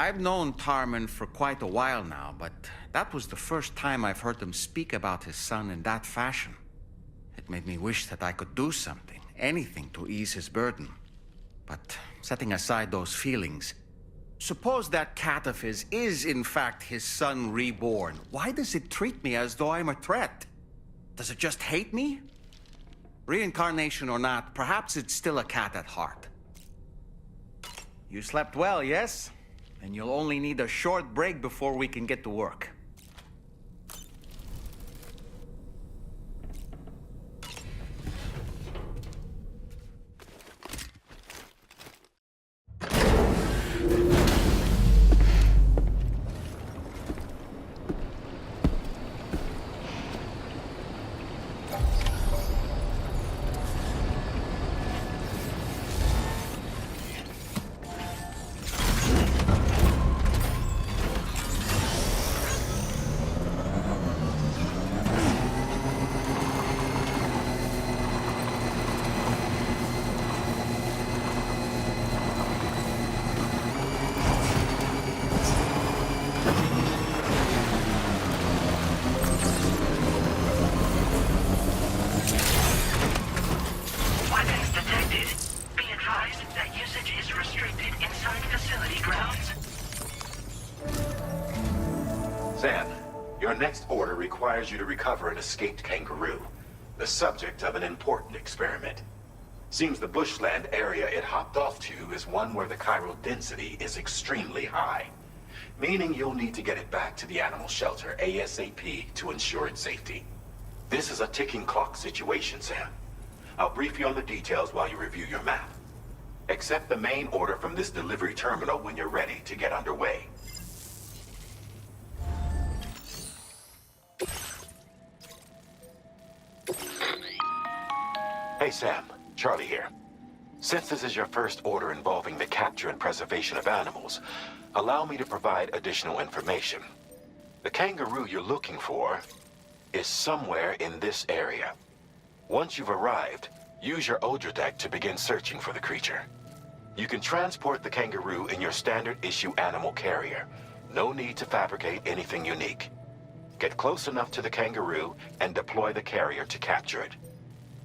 I've known Tarman for quite a while now, but that was the first time I've heard him speak about his son in that fashion. It made me wish that I could do something, anything to ease his burden. But setting aside those feelings, suppose that cat of his is in fact his son reborn. Why does it treat me as though I'm a threat? Does it just hate me? Reincarnation or not, perhaps it's still a cat at heart. You slept well, yes? And you'll only need a short break before we can get to work. Sam, your next order requires you to recover an escaped kangaroo, the subject of an important experiment. Seems the bushland area it hopped off to is one where the chiral density is extremely high, meaning you'll need to get it back to the animal shelter ASAP to ensure its safety. This is a ticking clock situation, Sam. I'll brief you on the details while you review your map. Accept the main order from this delivery terminal when you're ready to get underway. Hey Sam, Charlie here. Since this is your first order involving the capture and preservation of animals, allow me to provide additional information. The kangaroo you're looking for is somewhere in this area. Once you've arrived, use your Odra deck to begin searching for the creature. You can transport the kangaroo in your standard issue animal carrier. No need to fabricate anything unique. Get close enough to the kangaroo and deploy the carrier to capture it.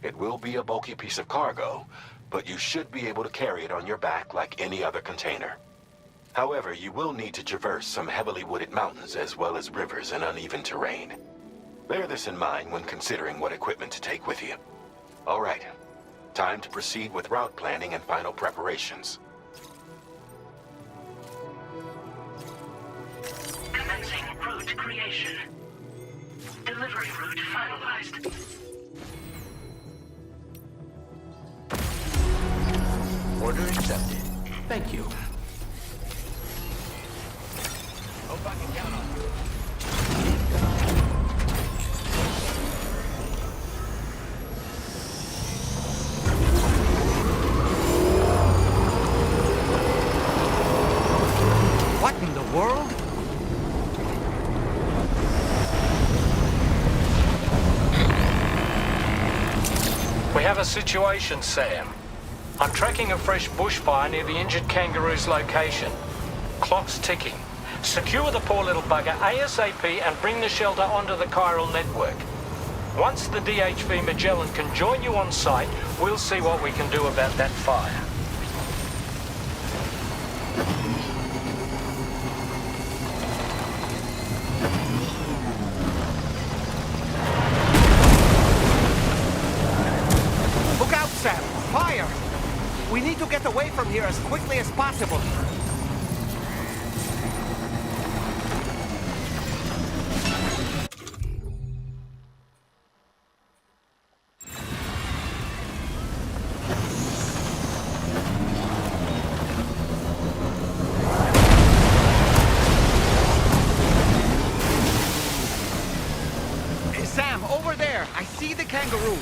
It will be a bulky piece of cargo, but you should be able to carry it on your back like any other container. However, you will need to traverse some heavily wooded mountains as well as rivers and uneven terrain. Bear this in mind when considering what equipment to take with you. All right, time to proceed with route planning and final preparations. Commencing route creation. Delivery route finalized. Order accepted. Thank you. Hope I can count on you. What in the world? We have a situation, Sam. I'm tracking a fresh bushfire near the injured kangaroo's location. Clock's ticking. Secure the poor little bugger ASAP and bring the shelter onto the chiral network. Once the DHV Magellan can join you on site, we'll see what we can do about that fire. Look out, Sam! Fire! We need to get away from here as quickly as possible. Hey, Sam, over there! I see the kangaroo!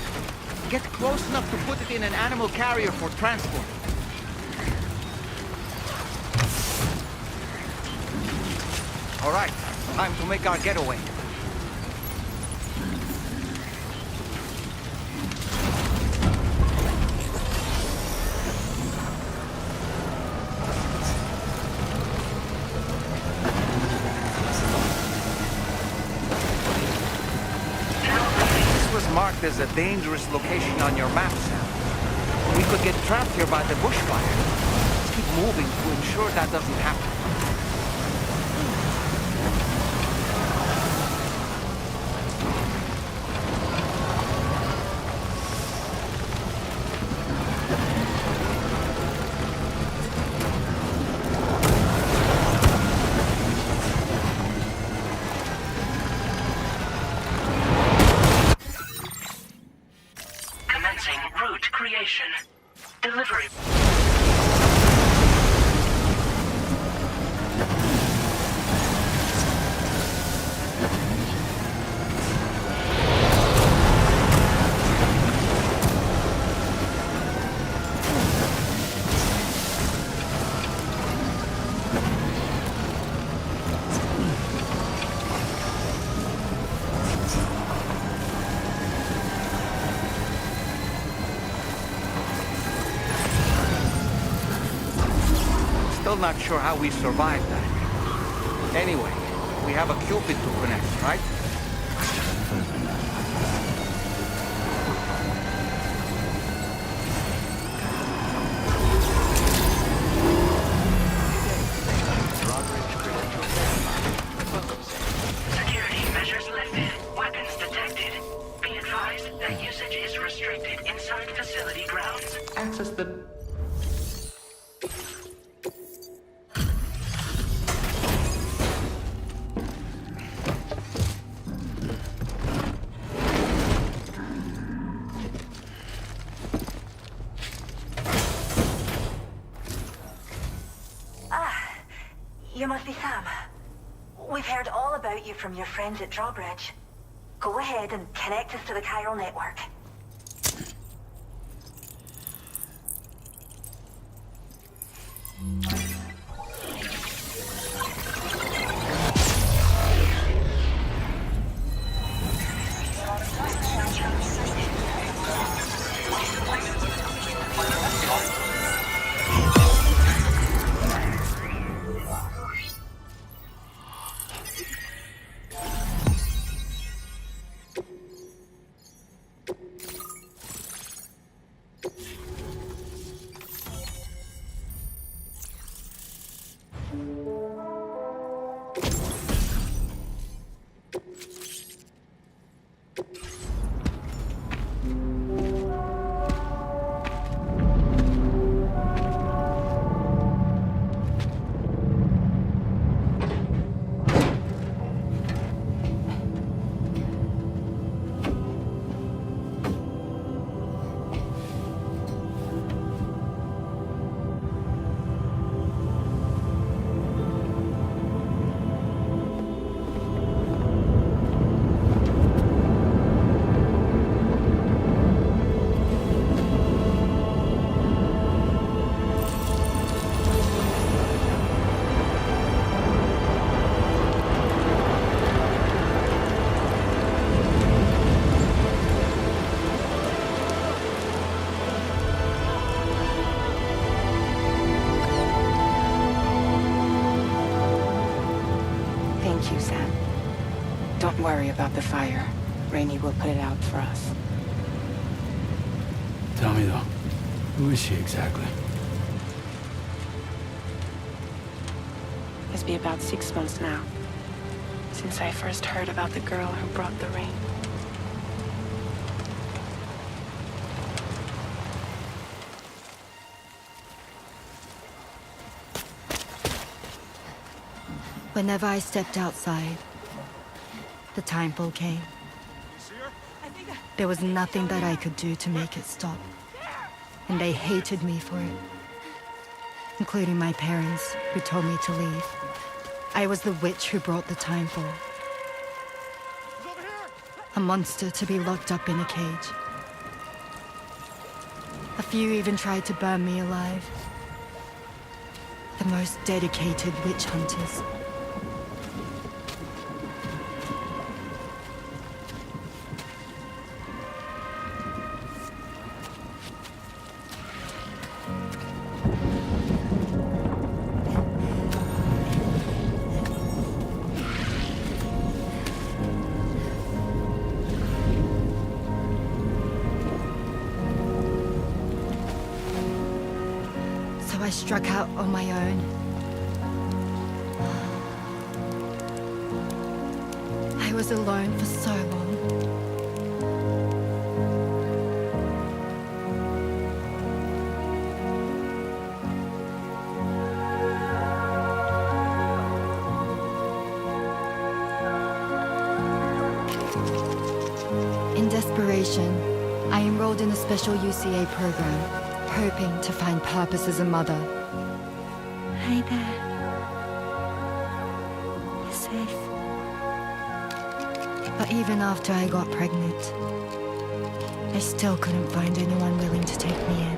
Get close enough to put it in an animal carrier for transport. All right, time to make our getaway. as a dangerous location on your map, Sam. We could get trapped here by the bushfire. Let's keep moving to ensure that doesn't happen. Commencing route creation. Delivery. Still not sure how we survived that. Anyway, we have a Cupid to connect, right? Security measures lifted. Weapons detected. Be advised that usage is restricted inside facility grounds. Access the... You must be Sam. We've heard all about you from your friends at Drawbridge. Go ahead and connect us to the chiral network. Thank you, Sam. Don't worry about the fire. Rainey will put it out for us. Tell me though, who is she exactly? It's been about 6 months now, since I first heard about the girl who brought the rain. Whenever I stepped outside, the time fall came. There was nothing that I could do to make it stop. And they hated me for it. Including my parents, who told me to leave. I was the witch who brought the time fall. A monster to be locked up in a cage. A few even tried to burn me alive. The most dedicated witch hunters. So I struck out on my own. I was alone for so long. In desperation, I enrolled in a special UCA program, hoping to find purpose as a mother. Hi there. You're safe. But even after I got pregnant, I still couldn't find anyone willing to take me in.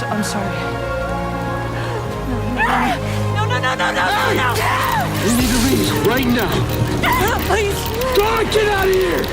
I'm sorry. No! We need to leave right now. Please! God, get out of here!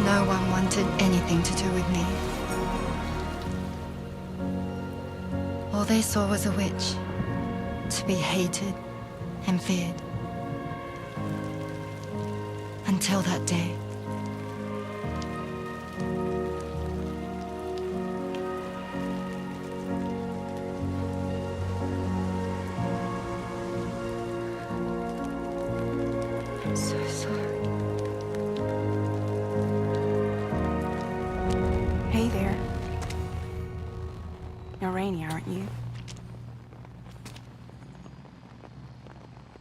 No one wanted anything to do with me. All they saw was a witch, to be hated and feared. Until that day. I'm so sorry. Hey there. You're Rainey, aren't you?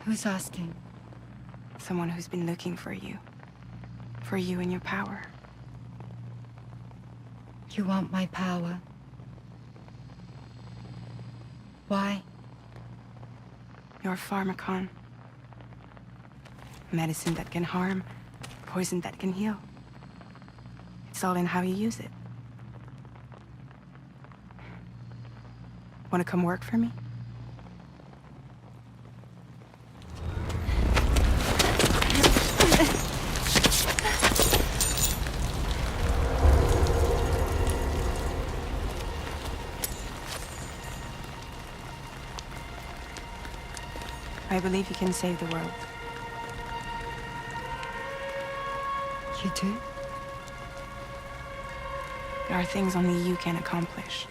Who's asking? Someone who's been looking for you. For you and your power. You want my power? Why? You're a pharmacon. Medicine that can harm, poison that can heal. It's all in how you use it. Want to come work for me? I believe you can save the world. You do? There are things only you can accomplish.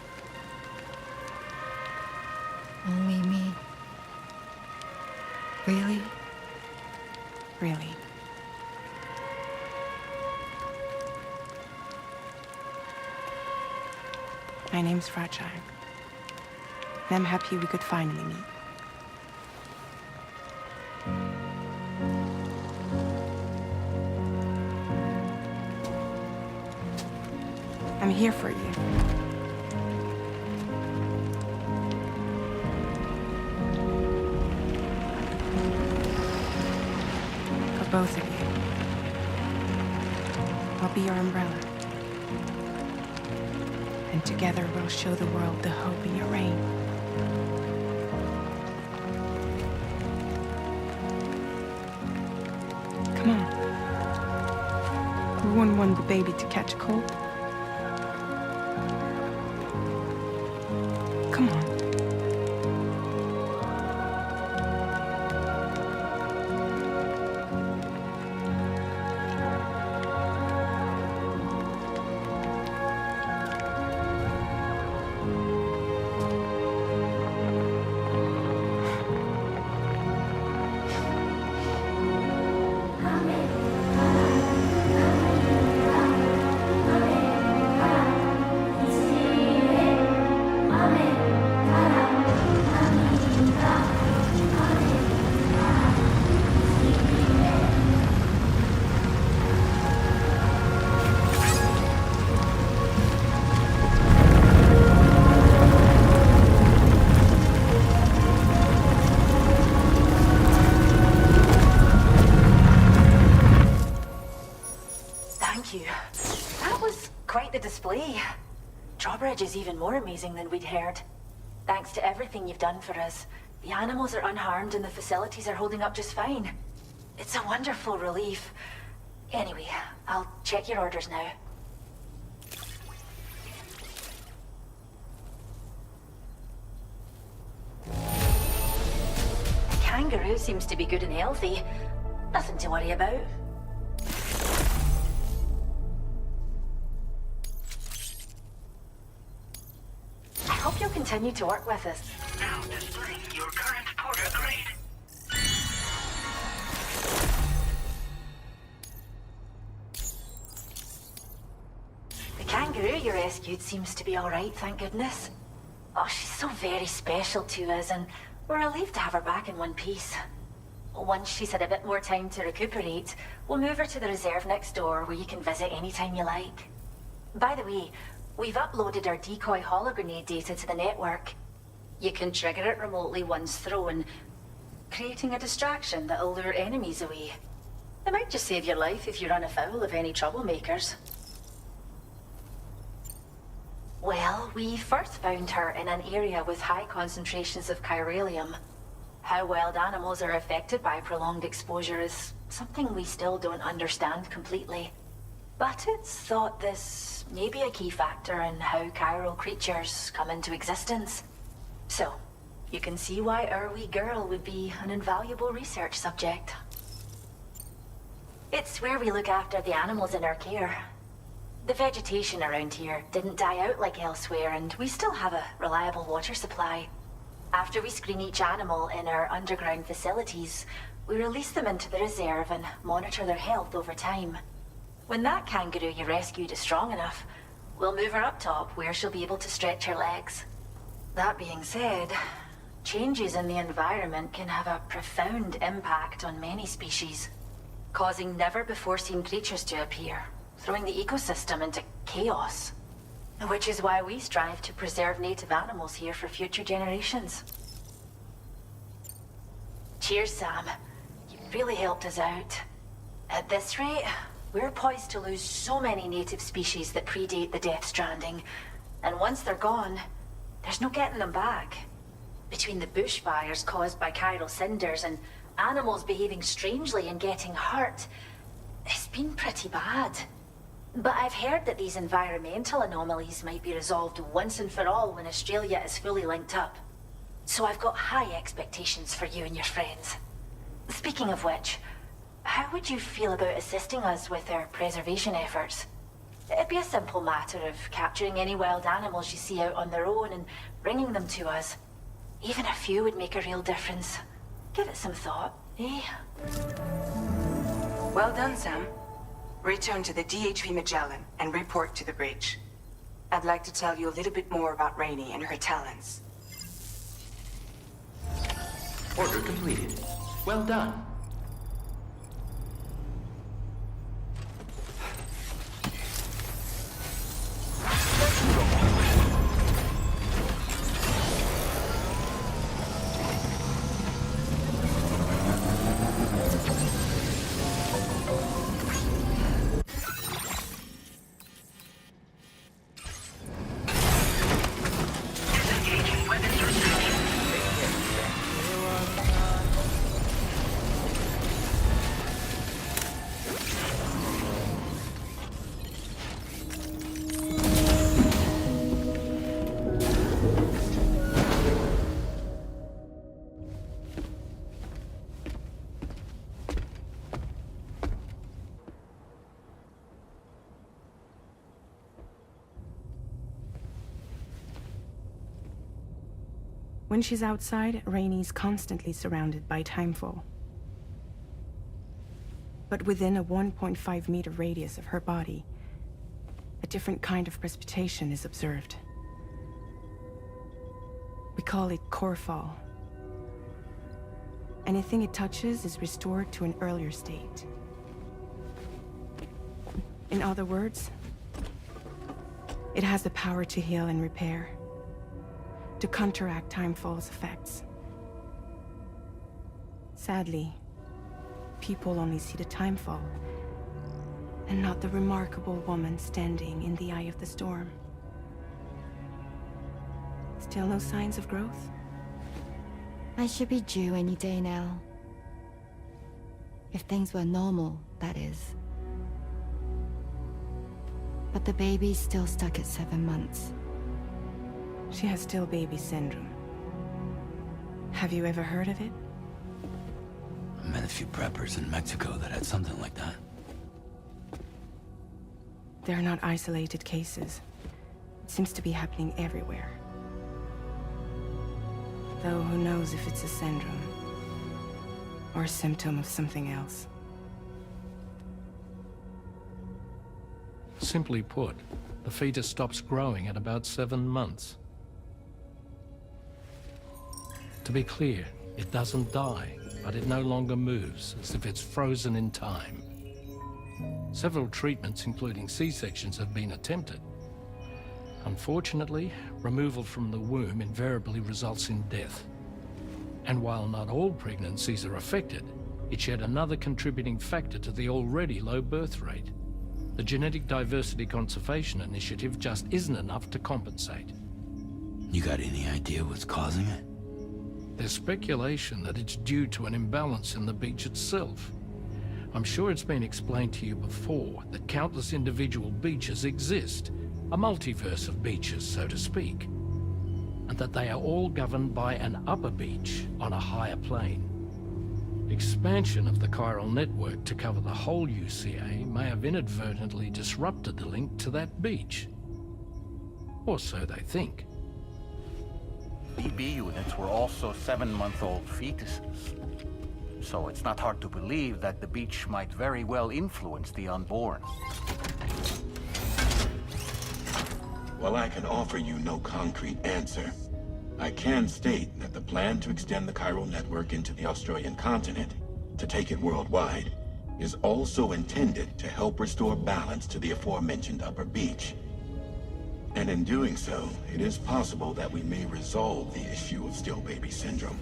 Only me. Really? Really. My name's Fragile. And I'm happy we could finally meet. I'm here for you. For both of you. I'll be your umbrella. And together we'll show the world the hope in your reign. Come on. We wouldn't want the baby to catch a cold. Come on. Thank you. That was quite the display. Drawbridge is even more amazing than we'd heard. Thanks to everything you've done for us, the animals are unharmed and the facilities are holding up just fine. It's a wonderful relief. Anyway, I'll check your orders now. The kangaroo seems to be good and healthy. Nothing to worry about. I hope you'll continue to work with us. Now displaying your current porter grade. The kangaroo you rescued seems to be alright, thank goodness. Oh, she's so very special to us, and we're relieved to have her back in one piece. Once she's had a bit more time to recuperate, we'll move her to the reserve next door where you can visit anytime you like. By the way, we've uploaded our decoy hologrenade data to the network. You can trigger it remotely once thrown, creating a distraction that'll lure enemies away. It might just save your life if you run afoul of any troublemakers. Well, we first found her in an area with high concentrations of chiralium. How wild animals are affected by prolonged exposure is something we still don't understand completely. But it's thought this may be a key factor in how chiral creatures come into existence. So, you can see why our wee girl would be an invaluable research subject. It's where we look after the animals in our care. The vegetation around here didn't die out like elsewhere, and we still have a reliable water supply. After we screen each animal in our underground facilities, we release them into the reserve and monitor their health over time. When that kangaroo you rescued is strong enough, we'll move her up top where she'll be able to stretch her legs. That being said, changes in the environment can have a profound impact on many species, causing never-before-seen creatures to appear, throwing the ecosystem into chaos. Which is why we strive to preserve native animals here for future generations. Cheers, Sam. You really helped us out. At this rate, we're poised to lose so many native species that predate the Death Stranding, and once they're gone, there's no getting them back. Between the bushfires caused by chiral cinders and animals behaving strangely and getting hurt, it's been pretty bad. But I've heard that these environmental anomalies might be resolved once and for all when Australia is fully linked up. So I've got high expectations for you and your friends. Speaking of which, how would you feel about assisting us with our preservation efforts? It'd be a simple matter of capturing any wild animals you see out on their own and bringing them to us. Even a few would make a real difference. Give it some thought, eh? Well done, Sam. Return to the DHV Magellan and report to the bridge. I'd like to tell you a little bit more about Rainey and her talents. Order completed. Well done. Disengaging weapons restriction. When she's outside, Rainey's constantly surrounded by timefall. But within a 1.5-meter radius of her body, a different kind of precipitation is observed. We call it core fall. Anything it touches is restored to an earlier state. In other words, it has the power to heal and repair, to counteract timefall's effects. Sadly, people only see the timefall, and not the remarkable woman standing in the eye of the storm. Still no signs of growth? I should be due any day now. If things were normal, that is. But the baby's still stuck at 7 months. She has still baby syndrome. Have you ever heard of it? I met a few preppers in Mexico that had something like that. They're not isolated cases. It seems to be happening everywhere. Though who knows if it's a syndrome or a symptom of something else. Simply put, the fetus stops growing at about 7 months. To be clear, it doesn't die, but it no longer moves, as if it's frozen in time. Several treatments, including C-sections, have been attempted. Unfortunately, removal from the womb invariably results in death. And while not all pregnancies are affected, it's yet another contributing factor to the already low birth rate. The Genetic Diversity Conservation Initiative just isn't enough to compensate. You got any idea what's causing it? There's speculation that it's due to an imbalance in the beach itself. I'm sure it's been explained to you before that countless individual beaches exist, a multiverse of beaches, so to speak, and that they are all governed by an upper beach on a higher plane. Expansion of the chiral network to cover the whole UCA may have inadvertently disrupted the link to that beach. Or so they think. BB units were also 7-month-old fetuses. So it's not hard to believe that the beach might very well influence the unborn. While I can offer you no concrete answer, I can state that the plan to extend the chiral network into the Australian continent, to take it worldwide, is also intended to help restore balance to the aforementioned upper beach. And in doing so, it is possible that we may resolve the issue of still baby syndrome.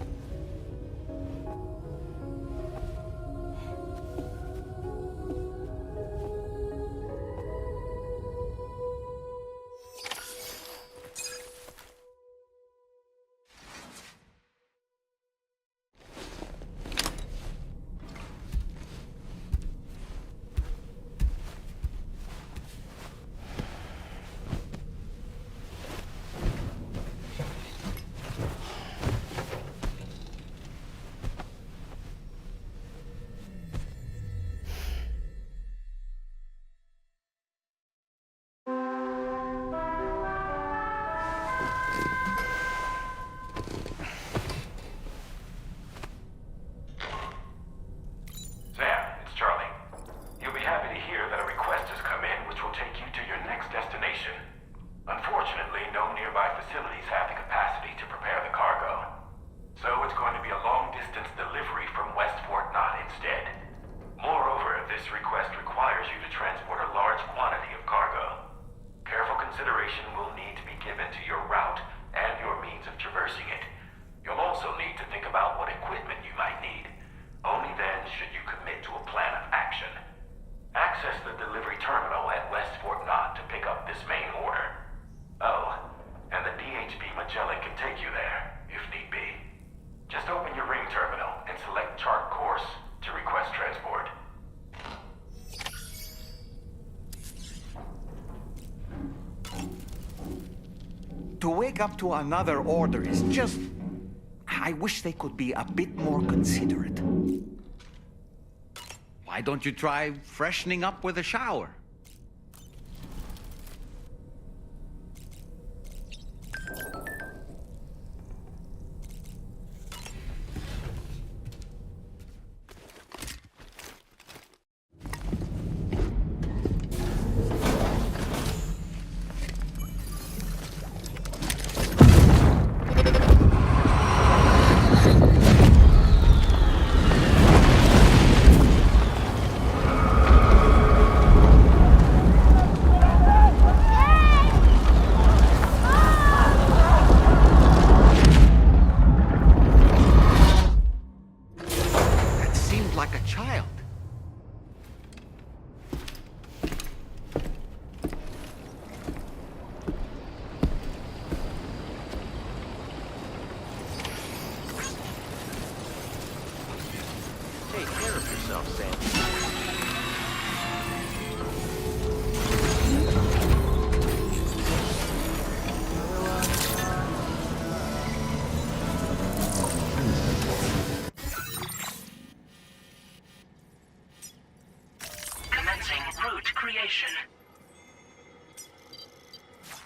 To wake up to another order is just... I wish they could be a bit more considerate. Why don't you try freshening up with a shower?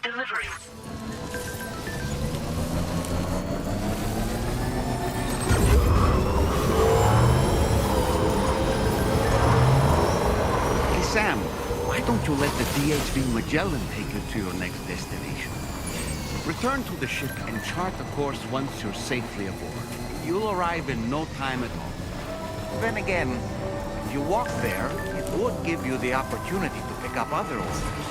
Delivery. Hey, Sam, why don't you let the DHV Magellan take you to your next destination? Return to the ship and chart the course once you're safely aboard. You'll arrive in no time at all. Then again, if you walk there, it would give you the opportunity to pick up other orders.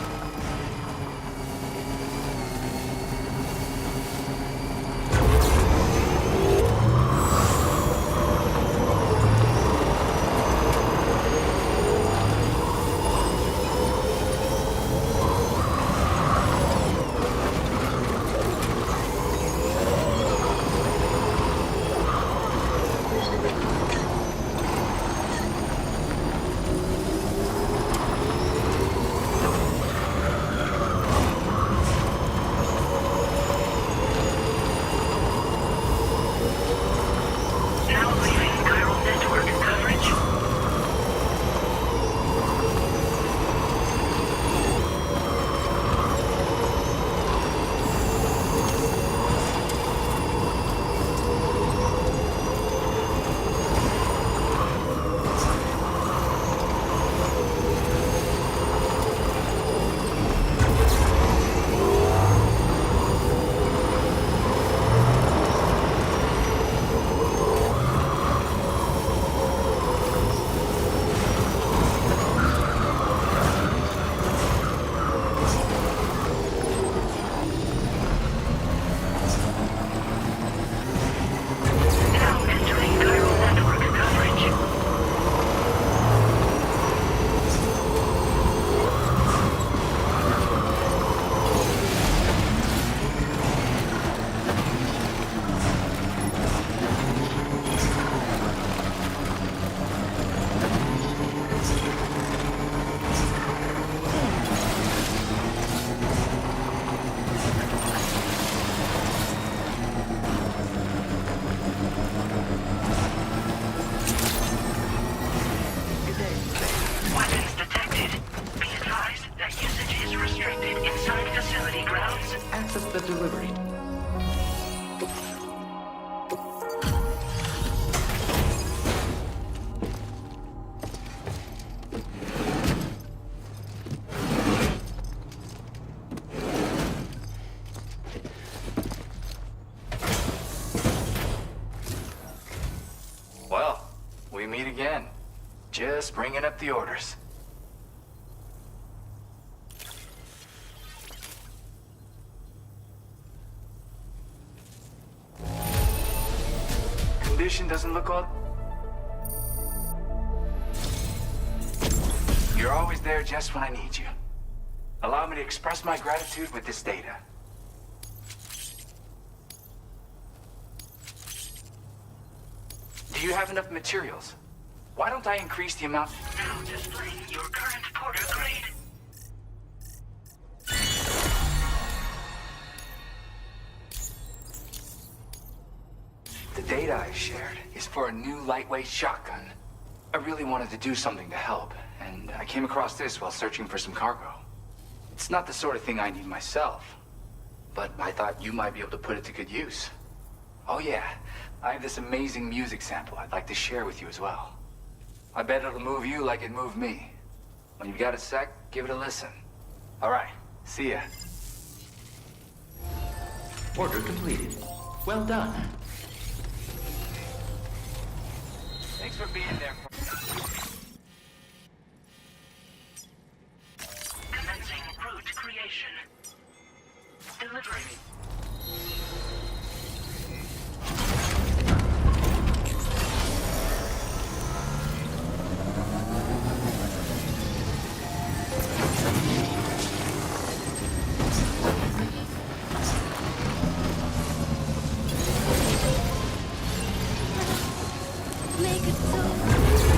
Access the delivery. Well, we meet again. Just bringing up the orders. Condition doesn't look all... You're always there just when I need you. Allow me to express my gratitude with this data. Do you have enough materials? Why don't I increase the amount... Now displaying your current porter grade. The data I shared is for a new lightweight shotgun. I really wanted to do something to help, and I came across this while searching for some cargo. It's not the sort of thing I need myself, but I thought you might be able to put it to good use. Oh yeah, I have this amazing music sample I'd like to share with you as well. I bet it'll move you like it moved me. When you've got a sec, give it a listen. All right, see ya. Order completed. Well done. Thanks for being there. Commencing route creation. Delivery. Make it so.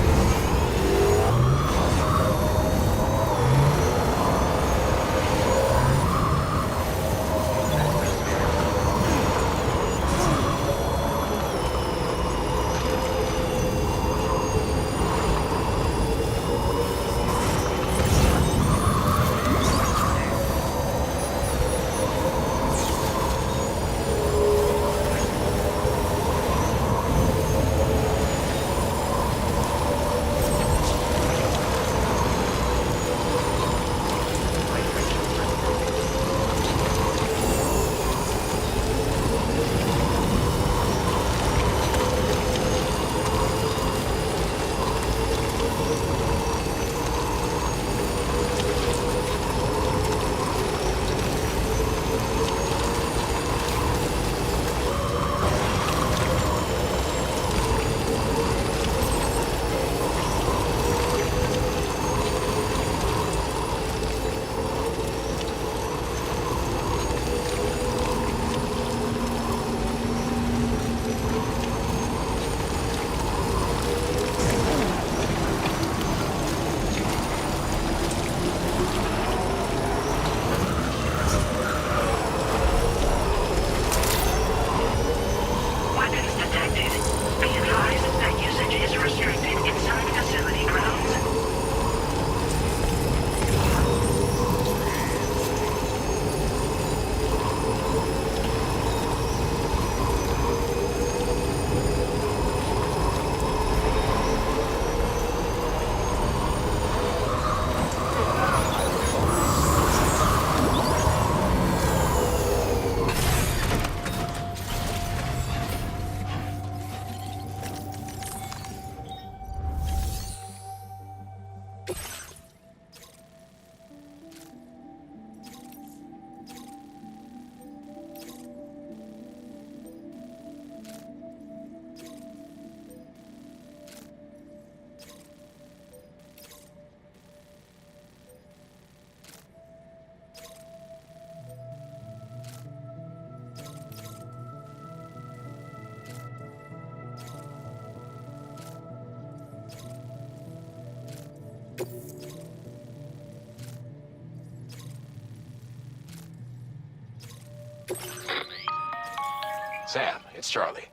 Sam, it's Charlie.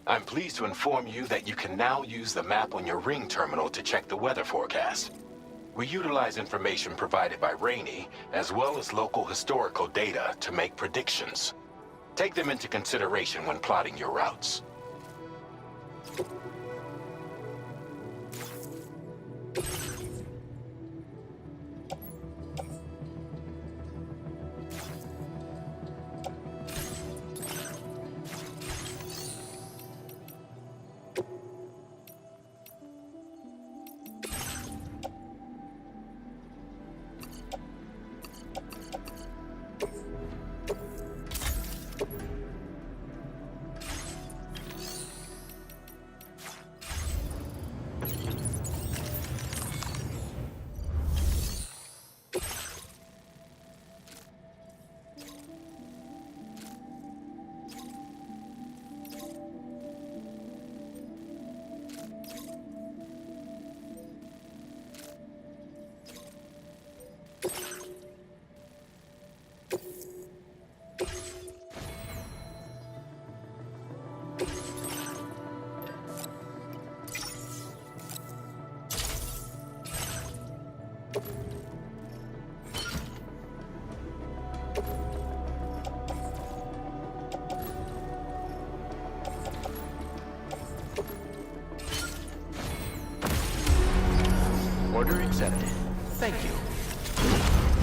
I'm pleased to inform you that you can now use the map on your ring terminal to check the weather forecast. We utilize information provided by Rainey, as well as local historical data to make predictions. Take them into consideration when plotting your routes. Order accepted. Thank you.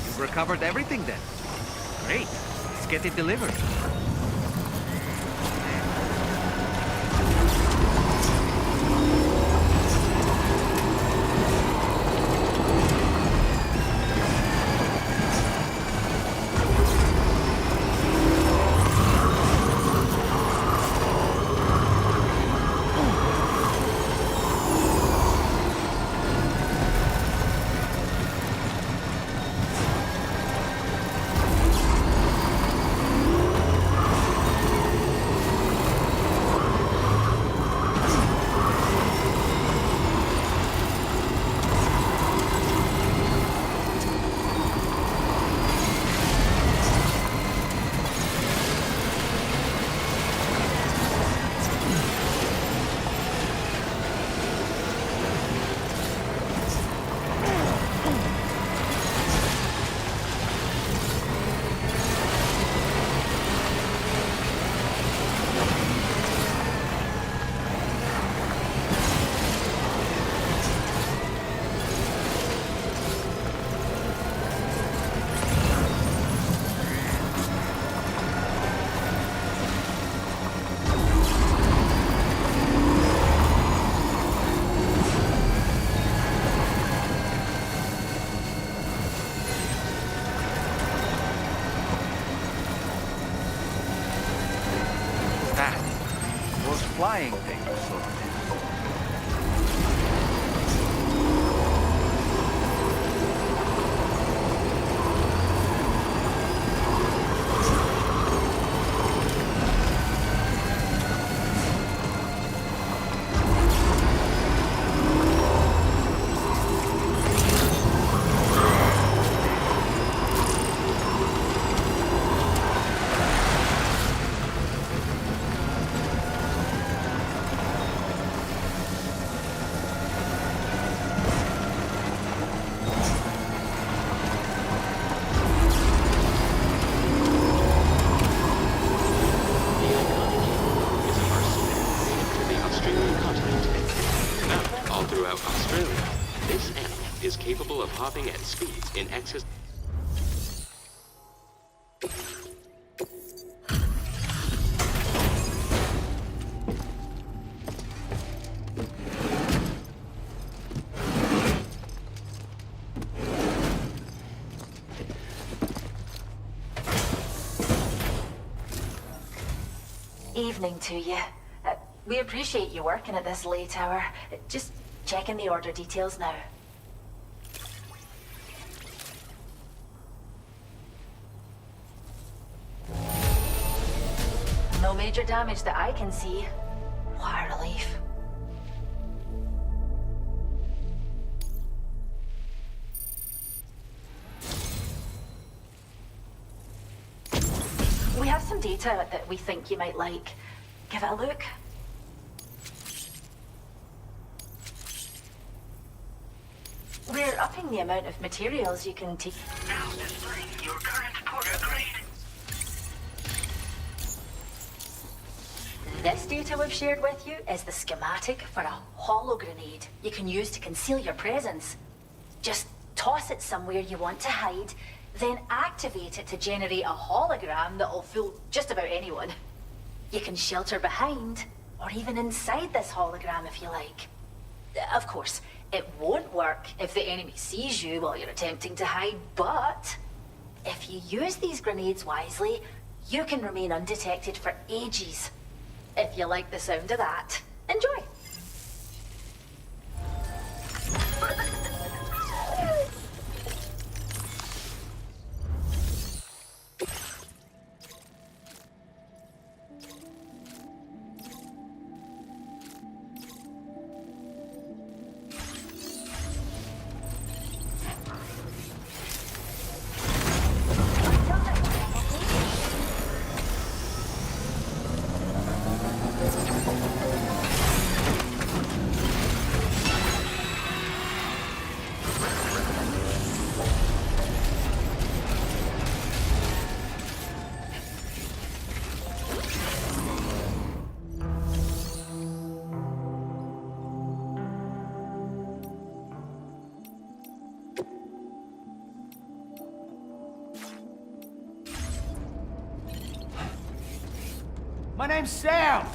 You've recovered everything then. Great. Let's get it delivered. Flying things, sort of. Capable of hopping at speeds in excess. Evening to you. We appreciate you working at this late hour. Just checking the order details now. No major damage that I can see. What a relief. We have some data that we think you might like. Give it a look. We're upping the amount of materials you can take. Now displaying your current porter grade. This data we've shared with you is the schematic for a holo grenade you can use to conceal your presence. Just toss it somewhere you want to hide, then activate it to generate a hologram that'll fool just about anyone. You can shelter behind, or even inside this hologram if you like. Of course, it won't work if the enemy sees you while you're attempting to hide, but if you use these grenades wisely, you can remain undetected for ages. If you like the sound of that, enjoy. My name's Sam.